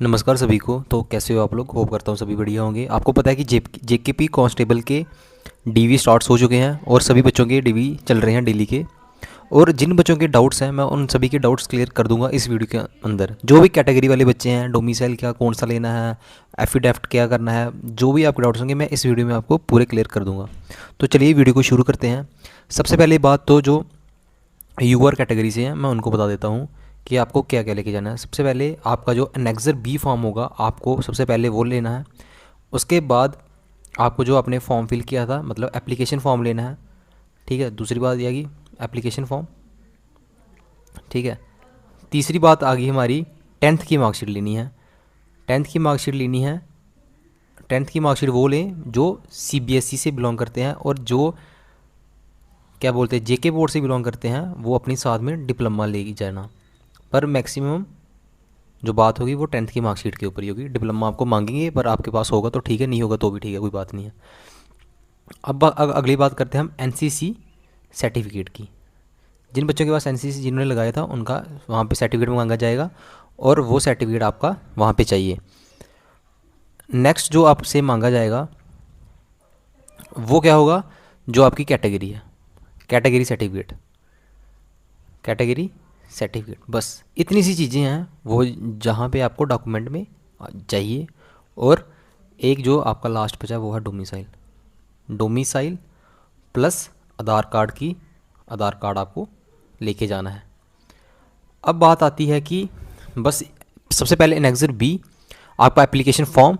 नमस्कार सभी को। तो कैसे हो आप लोग? होप करता हूँ सभी बढ़िया होंगे। आपको पता है कि जेकेपी कांस्टेबल के डीवी स्टार्ट्स हो चुके हैं और सभी बच्चों के डीवी चल रहे हैं डेली के। और जिन बच्चों के डाउट्स हैं मैं उन सभी के डाउट्स क्लियर कर दूंगा इस वीडियो के अंदर। जो भी कैटेगरी वाले बच्चे हैं, डोमिसाइल क्या कौन सा लेना है, एफिडेफ्ट क्या करना है, जो भी आपके डाउट्स होंगे मैं इस वीडियो में आपको पूरे क्लियर कर दूंगा। तो चलिए वीडियो को शुरू करते हैं। सबसे पहले बात तो जो यूआर कैटेगरी से हैं मैं उनको बता देता हूँ कि आपको क्या क्या लेके जाना है। सबसे पहले आपका जो एनेक्सर बी फॉर्म होगा आपको सबसे पहले वो लेना है। उसके बाद आपको जो आपने फॉर्म फिल किया था मतलब एप्लीकेशन फॉर्म लेना है। ठीक है, दूसरी बात ये आ गई एप्लीकेशन फॉर्म। ठीक है, तीसरी बात आ गई हमारी टेंथ की मार्कशीट लेनी है। टेंथ की मार्कशीट लेनी है। टेंथ की मार्कशीट वो लें जो सीबीएसई से बिलोंग करते हैं और जो क्या बोलते हैं जेके बोर्ड से बिलोंग करते हैं, वो अपनी साथ में डिप्लोमा लेके जाना। पर मैक्सिमम जो बात होगी वो टेंथ की मार्कशीट के ऊपर ही होगी। डिप्लोमा आपको मांगेंगे पर आपके पास होगा तो ठीक है, नहीं होगा तो भी ठीक है, कोई बात नहीं है। अब अगली बात करते हैं हम एनसीसी सर्टिफिकेट की। जिन बच्चों के पास एनसीसी जिन्होंने लगाया था उनका वहाँ पे सर्टिफिकेट मांगा जाएगा और वो सर्टिफिकेट आपका वहाँ पे चाहिए। नेक्स्ट जो आपसे मांगा जाएगा वो क्या होगा, जो आपकी कैटेगरी है, कैटेगरी सर्टिफिकेट। कैटेगरी सर्टिफिकेट, बस इतनी सी चीज़ें हैं वो जहाँ पे आपको डॉक्यूमेंट में चाहिए। और एक जो आपका लास्ट बचा वो है डोमिसाइल। डोमिसाइल प्लस आधार कार्ड की, आधार कार्ड आपको लेके जाना है। अब बात आती है कि बस सबसे पहले एनेक्सर बी आपका एप्लीकेशन फॉर्म,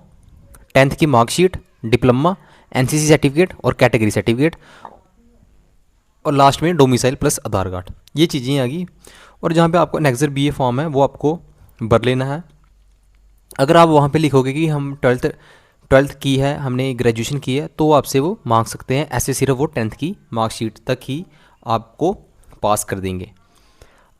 टेंथ की मार्कशीट, डिप्लोमा, एनसीसी सर्टिफिकेट और कैटेगरी सर्टिफिकेट, और लास्ट में डोमिसाइल प्लस आधार कार्ड। ये चीज़ें आ गई। और जहाँ पे आपको एनेक्सर बी ए फॉर्म है वो आपको भर लेना है। अगर आप वहाँ पे लिखोगे कि हम ट्वेल्थ की है, हमने ग्रेजुएशन की है, तो आपसे वो मांग सकते हैं। ऐसे सिर्फ वो टेंथ की मार्कशीट तक ही आपको पास कर देंगे।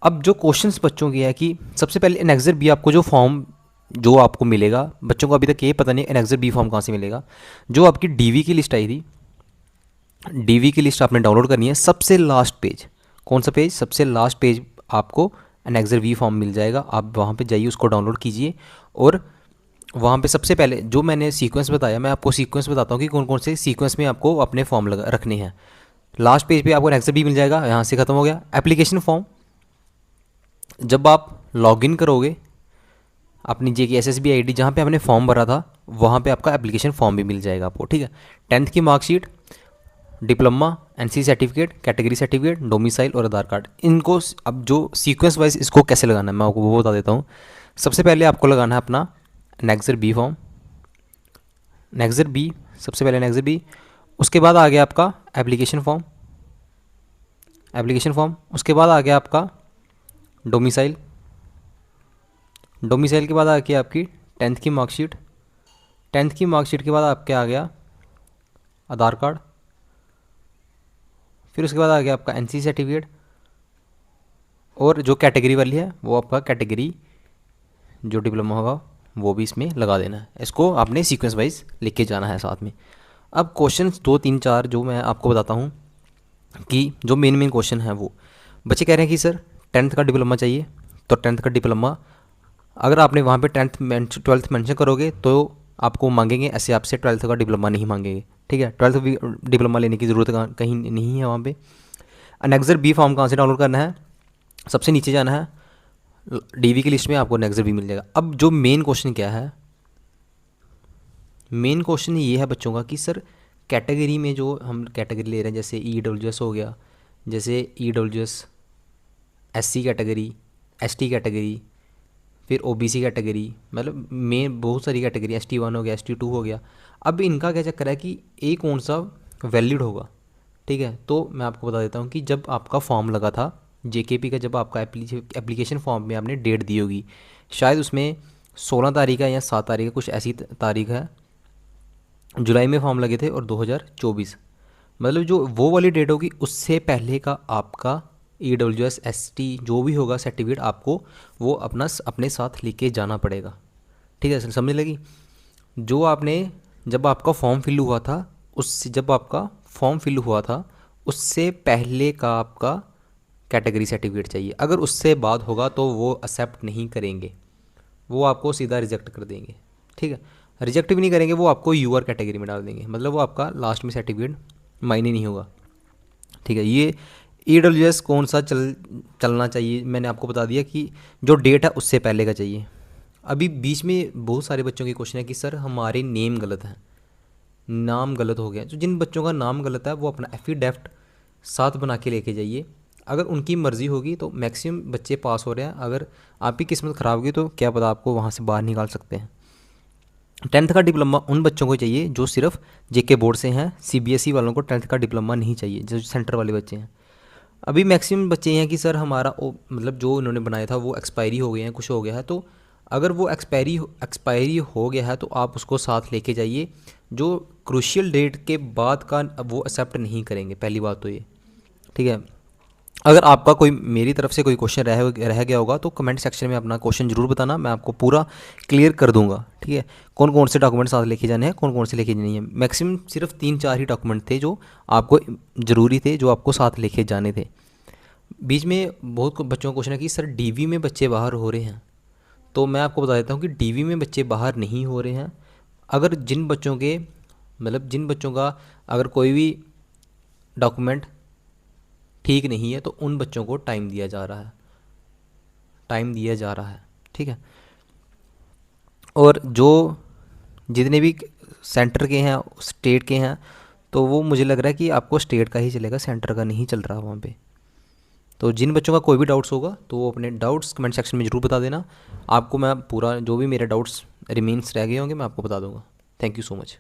अब जो क्वेश्चंस बच्चों की है कि सबसे पहले एनेक्सर बी आपको जो फॉर्म जो आपको मिलेगा, बच्चों को अभी तक ये पता नहीं एनेक्सर बी फॉर्म कहाँ से मिलेगा। जो आपकी डीवी की लिस्ट आई थी, डीवी की लिस्ट आपने डाउनलोड करनी है। सबसे लास्ट पेज, कौन सा पेज, सबसे लास्ट पेज आपको एनेक्सर वी फॉर्म मिल जाएगा। आप वहाँ पे जाइए, उसको डाउनलोड कीजिए और वहाँ पे सबसे पहले जो मैंने सीक्वेंस बताया, मैं आपको सीक्वेंस बताता हूँ कि कौन कौन से सीक्वेंस में आपको अपने फॉर्म लगा रखने हैं। लास्ट पेज पे आपको एनेक्सर बी मिल जाएगा, यहाँ से ख़त्म हो गया। एप्लीकेशन फॉर्म जब आप लॉगिन करोगे अपनी जे की एस बी आई डी जहाँ पे आपने फॉर्म भरा था, वहाँ पे आपका एप्लीकेशन फॉर्म भी मिल जाएगा आपको। ठीक है, टेंथ की marksheet, diploma, NC certificate, category certificate, domicile और आधार कार्ड, इनको अब जो सीक्वेंस वाइज इसको कैसे लगाना है मैं आपको वो बता देता हूँ। सबसे पहले आपको लगाना है अपना नेक्सर बी फॉर्म। नेक्सर बी, सबसे पहले नेक्सर बी, उसके बाद आ गया आपका एप्लीकेशन फॉर्म। एप्लीकेशन फॉर्म उसके बाद आ गया आपका डोमिसाइल। डोमिसाइल के बाद आ गया आपकी टेंथ की मार्कशीट। टेंथ की मार्कशीट के बाद आपके आ गया आधार कार्ड। फिर उसके बाद आ गया आपका एनसी सर्टिफिकेट। और जो कैटेगरी वाली है वो आपका कैटेगरी जो डिप्लोमा होगा वो भी इसमें लगा देना है। इसको आपने सीक्वेंस वाइज लिख के जाना है साथ में। अब क्वेश्चन 2 3 4 जो मैं आपको बताता हूँ कि जो मेन मेन क्वेश्चन है वो बच्चे कह रहे हैं कि सर टेंथ का डिप्लोमा चाहिए। तो टेंथ का डिप्लोमा अगर आपने वहाँ पे ट्वेल्थ मेंशन करोगे तो आपको मांगेंगे, ऐसे आपसे ट्वेल्थ का डिप्लोमा नहीं मांगेंगे। ठीक है, ट्वेल्थ डिप्लोमा लेने की ज़रूरत कहीं नहीं है वहाँ पे। एनेक्सर बी फॉर्म कहाँ से डाउनलोड करना है, सबसे नीचे जाना है, डीवी की लिस्ट में आपको एनेक्सर बी मिल जाएगा। अब जो मेन क्वेश्चन क्या है, मेन क्वेश्चन ये है बच्चों का कि सर कैटेगरी में जो हम कैटेगरी ले रहे हैं, जैसे ई डब्ल्यू एस हो गया, जैसे E W S, S C category, S T category, फिर ओबीसी कैटेगरी, मतलब मेन बहुत सारी कैटेगरी, ST1 हो गया, ST2 हो गया। अब इनका क्या चक्कर है कि ए कौन सा वैलिड होगा। ठीक है, तो मैं आपको बता देता हूँ कि जब आपका फॉर्म लगा था जेकेपी का, जब आपका एप्लीकेशन फॉर्म में आपने डेट दी होगी, शायद उसमें 16 तारीख है या 7 तारीख है, कुछ ऐसी तारीख है। जुलाई में फॉर्म लगे थे और 2024, मतलब जो वो वाली डेट होगी उससे पहले का आपका EWS ST जो भी होगा सर्टिफिकेट आपको वो अपने साथ लेके जाना पड़ेगा। ठीक है, समझ लगी। जो आपने जब आपका फॉर्म फिल हुआ था, उससे जब आपका फॉर्म फिल हुआ था उससे पहले का आपका कैटेगरी सर्टिफिकेट चाहिए। अगर उससे बाद होगा तो वो एक्सेप्ट नहीं करेंगे। वो आपको सीधा रिजेक्ट कर देंगे। ठीक है, रिजेक्ट भी नहीं करेंगे, वो आपको यूआर कैटेगरी में डाल देंगे, मतलब वो आपका लास्ट में सर्टिफिकेट मायने नहीं होगा। ठीक है, ये EWS कौन सा चलना चाहिए, मैंने आपको बता दिया कि जो डेट है उससे पहले का चाहिए। अभी बीच में बहुत सारे बच्चों के क्वेश्चन है कि सर हमारे नेम गलत हैं, नाम गलत हो गया। तो जिन बच्चों का नाम गलत है वो अपना एफिडेविट साथ बना के लेके जाइए। अगर उनकी मर्ज़ी होगी तो मैक्सिमम बच्चे पास हो रहे हैं, अगर आपकी किस्मत ख़राब होगी तो क्या पता आपको वहाँ से बाहर निकाल सकते हैं। 10th का डिप्लोमा उन बच्चों को चाहिए जो सिर्फ JK बोर्ड से हैं, CBSE वालों को 10th का डिप्लोमा नहीं चाहिए, जो सेंटर वाले बच्चे हैं। अभी मैक्सिमम बच्चे हैं कि सर हमारा मतलब जो उन्होंने बनाया था वो एक्सपायरी हो गए हैं, कुछ हो गया है, तो अगर वो एक्सपायरी हो गया है तो आप उसको साथ लेके जाइए। जो क्रूशियल डेट के बाद का वो एक्सेप्ट नहीं करेंगे, पहली बात तो ये। ठीक है, अगर आपका कोई मेरी तरफ से कोई क्वेश्चन रह गया होगा तो कमेंट सेक्शन में अपना क्वेश्चन जरूर बताना, मैं आपको पूरा क्लियर कर दूंगा। ठीक है, कौन कौन से डॉक्यूमेंट साथ लेके जाने हैं, कौन कौन से लेके नहीं है। मैक्सिमम सिर्फ 3-4 ही डॉक्यूमेंट थे जो आपको ज़रूरी थे, जो आपको साथ लेके जाने थे। बीच में बहुत बच्चों का क्वेश्चन है कि सर DV में बच्चे बाहर हो रहे हैं, तो मैं आपको बता देता हूँ कि DV में बच्चे बाहर नहीं हो रहे हैं। अगर जिन बच्चों के मतलब जिन बच्चों का अगर कोई भी डॉक्यूमेंट ठीक नहीं है तो उन बच्चों को टाइम दिया जा रहा है, टाइम दिया जा रहा है। ठीक है, और जो जितने भी सेंटर के हैं, स्टेट के हैं, तो वो मुझे लग रहा है कि आपको स्टेट का ही चलेगा, सेंटर का नहीं चल रहा वहाँ पे। तो जिन बच्चों का कोई भी डाउट्स होगा तो वो अपने डाउट्स कमेंट सेक्शन में ज़रूर बता देना, आपको मैं पूरा जो भी मेरे डाउट्स रिमेन्स रह गए होंगे मैं आपको बता दूंगा। Thank you so much.